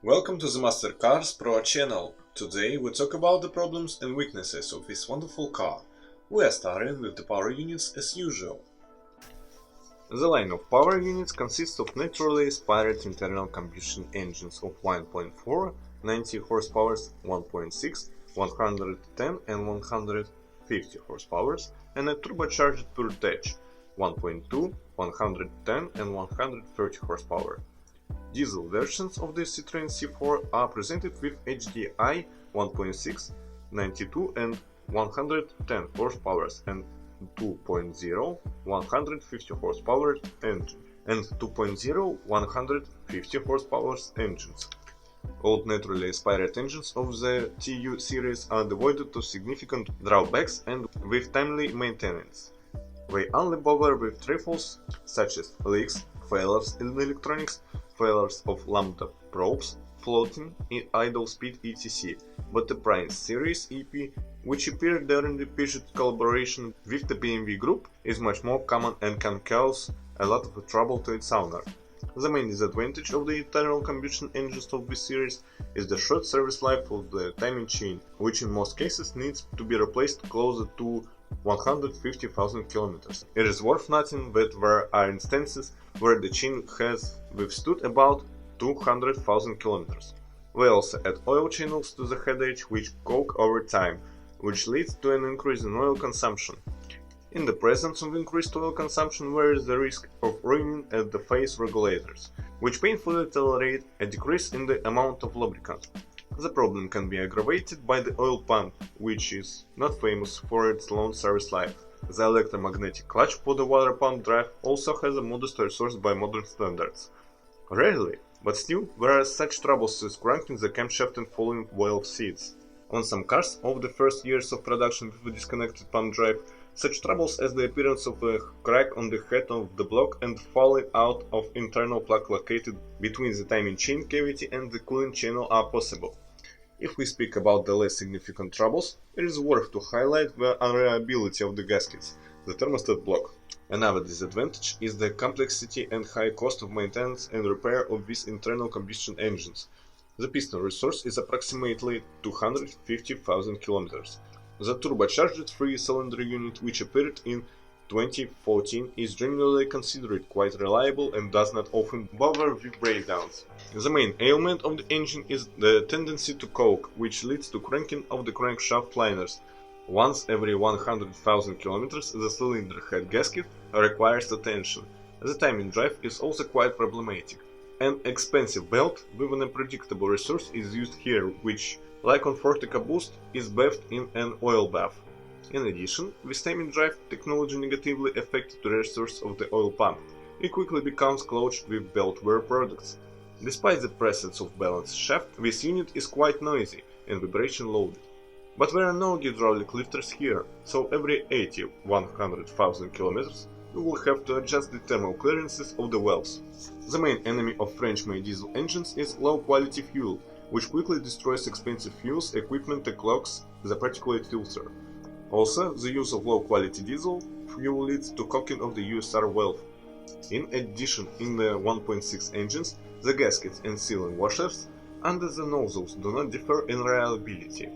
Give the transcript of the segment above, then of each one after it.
Welcome to the Master Cars Pro channel. Today we talk about the problems and weaknesses of this wonderful car. We are starting with the power units as usual. The line of power units consists of naturally aspirated internal combustion engines of 1.4, 90 horsepower, 1.6, 110 and 150 horsepower, and a turbocharged PureTech 1.2, 110 and 130 horsepower. Diesel versions of the Citroen C4 are presented with HDI 1.6, 92 and 110 horsepower and 2.0, 150 horsepower engine and 2.0, 150 horsepower engines. Old naturally aspirated engines of the TU series are devoid of significant drawbacks and with timely maintenance. They only bother with trifles such as leaks, failures in electronics, failures of lambda probes, floating, idle speed etc. But the Prince series EP, which appeared during the Peugeot collaboration with the BMW group, is much more common and can cause a lot of trouble to its owner. The main disadvantage of the internal combustion engines of this series is the short service life of the timing chain, which in most cases needs to be replaced closer to 150,000 kilometers. It is worth noting that there are instances where the chain has withstood about 200,000 kilometers. We also add oil channels to the head edge which coke over time, which leads to an increase in oil consumption. In the presence of increased oil consumption there is the risk of ruining at the phase regulators, which painfully tolerate a decrease in the amount of lubricant. The problem can be aggravated by the oil pump, which is not famous for its long service life. The electromagnetic clutch for the water pump drive also has a modest resource by modern standards. Rarely, but still, there are such troubles as cranking the camshaft and falling valve seats. On some cars of the first years of production with a disconnected pump drive, such troubles as the appearance of a crack on the head of the block and falling out of internal plug located between the timing chain cavity and the cooling channel are possible. If we speak about the less significant troubles, it is worth to highlight the unreliability of the gaskets, the thermostat block. Another disadvantage is the complexity and high cost of maintenance and repair of these internal combustion engines. The piston resource is approximately 250,000 kilometers. The turbocharged three-cylinder unit, which appeared in 2014, is generally considered quite reliable and does not often bother with breakdowns. The main ailment of the engine is the tendency to coke, which leads to cranking of the crankshaft liners. Once every 100,000 kilometers, the cylinder head gasket requires attention. The timing drive is also quite problematic. An expensive belt with an unpredictable resource is used here, which, like on Ford EcoBoost, is bathed in an oil bath. In addition, this timing drive technology negatively affected the resource of the oil pump. It quickly becomes clogged with belt wear products. Despite the presence of balanced shaft, this unit is quite noisy and vibration loaded. But there are no hydraulic lifters here, so every 100,000 kilometers you will have to adjust the thermal clearances of the valves. The main enemy of French-made diesel engines is low-quality fuel, which quickly destroys expensive fuels equipment and clogs the particulate filter. Also, the use of low-quality diesel fuel leads to cocking of the USR valve. In addition, in the 1.6 engines, the gaskets and sealing washers under the nozzles do not differ in reliability.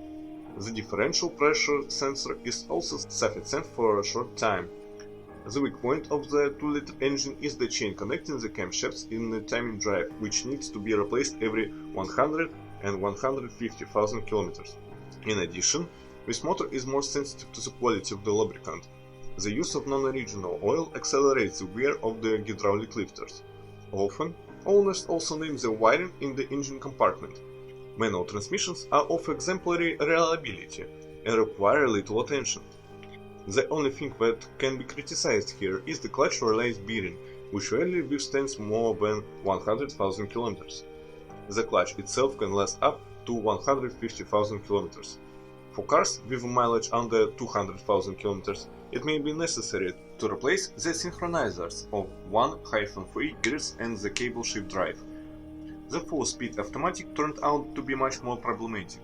The differential pressure sensor is also sufficient for a short time. The weak point of the 2-liter engine is the chain connecting the camshafts in the timing drive, which needs to be replaced every 100 and 150,000 kilometers. In addition, this motor is more sensitive to the quality of the lubricant. The use of non-original oil accelerates the wear of the hydraulic lifters. Often, owners also name the wiring in the engine compartment. Manual transmissions are of exemplary reliability and require little attention. The only thing that can be criticized here is the clutch relays bearing, which rarely withstands more than 100,000 kilometers. The clutch itself can last up to 150,000 kilometers. For cars with a mileage under 200,000 kilometers, it may be necessary to replace the synchronizers of 1-3 gears and the cable shift drive. The 4-speed automatic turned out to be much more problematic.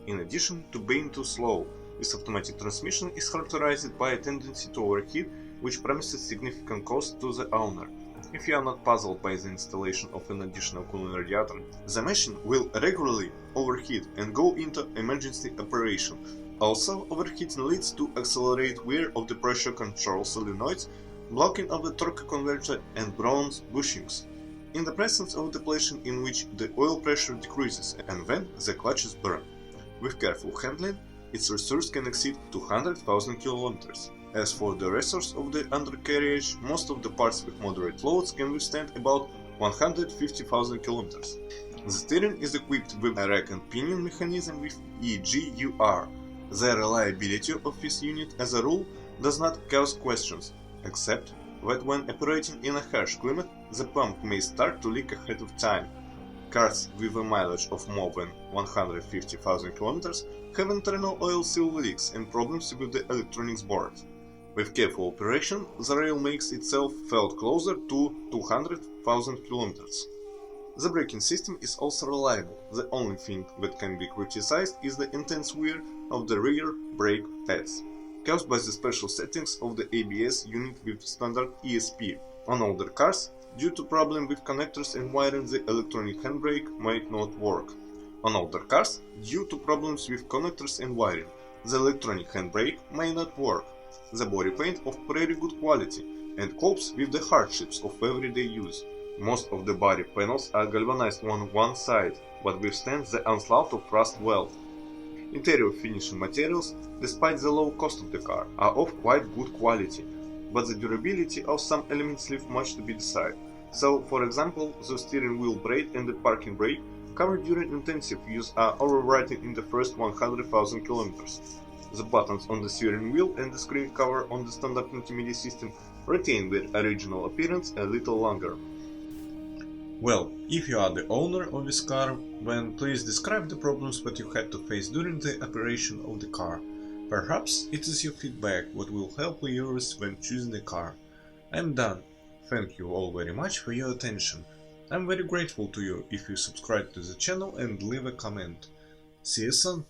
In addition to being too slow, this automatic transmission is characterized by a tendency to overheat, which promises significant cost to the owner. If you are not puzzled by the installation of an additional cooling radiator, the machine will regularly overheat and go into emergency operation. Also, overheating leads to accelerate wear of the pressure control solenoids, blocking of the torque converter and bronze bushings, in the presence of depletion in which the oil pressure decreases and when the clutches burn. With careful handling, its resource can exceed 200,000 km. As for the resource of the undercarriage, most of the parts with moderate loads can withstand about 150,000 km. The steering is equipped with a rack and pinion mechanism with EGUR. The reliability of this unit, as a rule, does not cause questions, except that when operating in a harsh climate, the pump may start to leak ahead of time. Cars with a mileage of more than 150,000 km have internal oil seal leaks and problems with the electronics board. With careful operation, the rail makes itself felt closer to 200,000 km. The braking system is also reliable. The only thing that can be criticized is the intense wear of the rear brake pads, caused by the special settings of the ABS unit with standard ESP. On older cars, due to problem with connectors and wiring, the electronic handbrake might not work. On older cars, due to problems with connectors and wiring, the electronic handbrake may not work. The body paint of very good quality and copes with the hardships of everyday use. Most of the body panels are galvanized on one side, but withstand the onslaught of rust well. Interior finishing materials, despite the low cost of the car, are of quite good quality, but the durability of some elements leave much to be desired. So, for example, the steering wheel brake and the parking brake, covered during intensive use, are overwriting in the first 100,000 km. The buttons on the steering wheel and the screen cover on the standard multimedia system retain their original appearance a little longer. Well, if you are the owner of this car, then please describe the problems that you had to face during the operation of the car. Perhaps it is your feedback what will help viewers when choosing a car. I'm done. Thank you all very much for your attention. I'm very grateful to you if you subscribe to the channel and leave a comment. See you soon!